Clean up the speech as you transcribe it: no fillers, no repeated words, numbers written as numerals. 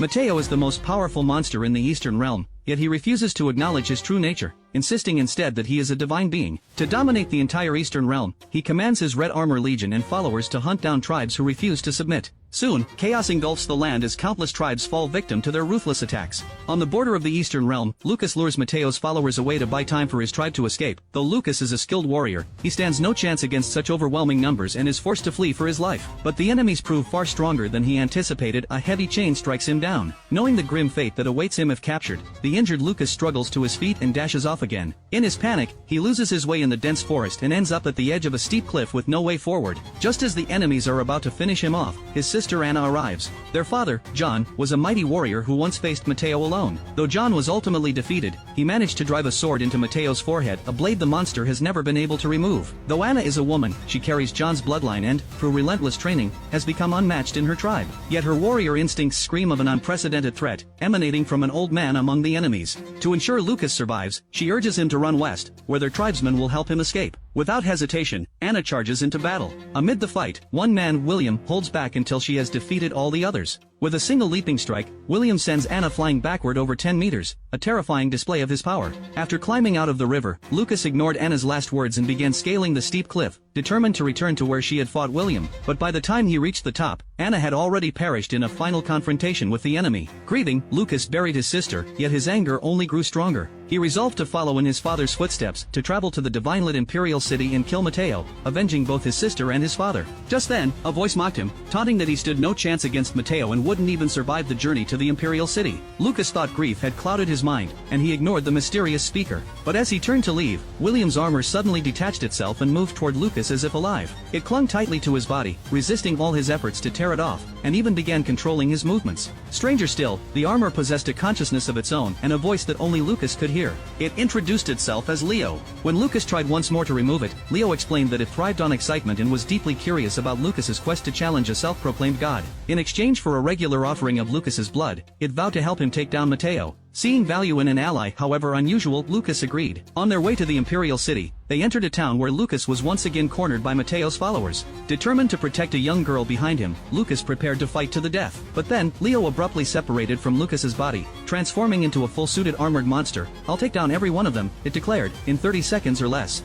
Mateo is the most powerful monster in the Eastern Realm, yet he refuses to acknowledge his true nature, insisting instead that he is a divine being. To dominate the entire Eastern Realm, he commands his Red Armor Legion and followers to hunt down tribes who refuse to submit. Soon, chaos engulfs the land as countless tribes fall victim to their ruthless attacks. On the border of the Eastern Realm, Lucas lures Mateo's followers away to buy time for his tribe to escape. Though Lucas is a skilled warrior, he stands no chance against such overwhelming numbers and is forced to flee for his life. But the enemies prove far stronger than he anticipated. A heavy chain strikes him down. Knowing the grim fate that awaits him if captured, the injured Lucas struggles to his feet and dashes off again. In his panic, he loses his way in the dense forest and ends up at the edge of a steep cliff with no way forward. Just as the enemies are about to finish him off, his sister Anna arrives. Their father, John, was a mighty warrior who once faced Mateo alone. Though John was ultimately defeated, he managed to drive a sword into Mateo's forehead, a blade the monster has never been able to remove. Though Anna is a woman, she carries John's bloodline and, through relentless training, has become unmatched in her tribe. Yet her warrior instincts scream of an unprecedented threat, emanating from an old man among the enemies. To ensure Lucas survives, she urges him to run west, where their tribesmen will help him escape. Without hesitation, Anna charges into battle. Amid the fight, one man, William, holds back until she has defeated all the others. With a single leaping strike, William sends Anna flying backward over 10 meters, a terrifying display of his power. After climbing out of the river, Lucas ignored Anna's last words and began scaling the steep cliff, determined to return to where she had fought William. But by the time he reached the top, Anna had already perished in a final confrontation with the enemy. Grieving, Lucas buried his sister, yet his anger only grew stronger. He resolved to follow in his father's footsteps, to travel to the divine-lit imperial city and kill Mateo, avenging both his sister and his father. Just then, a voice mocked him, taunting that he stood no chance against Mateo and wouldn't even survive the journey to the imperial city. Lucas thought grief had clouded his mind, and he ignored the mysterious speaker. But as he turned to leave, William's armor suddenly detached itself and moved toward Lucas as if alive. It clung tightly to his body, resisting all his efforts to tear it off, and even began controlling his movements. Stranger still, the armor possessed a consciousness of its own and a voice that only Lucas could hear. It introduced itself as Leo. When Lucas tried once more to remove it, Leo explained that it thrived on excitement and was deeply curious about Lucas's quest to challenge a self-proclaimed god. In exchange for a regular offering of Lucas's blood, it vowed to help him take down Mateo. Seeing value in an ally, however unusual, Lucas agreed. On their way to the imperial city, they entered a town where Lucas was once again cornered by Mateo's followers. Determined to protect a young girl behind him, Lucas prepared to fight to the death. But then, Leo abruptly separated from Lucas's body, transforming into a full-suited armored monster. "I'll take down every one of them," it declared, in 30 seconds or less.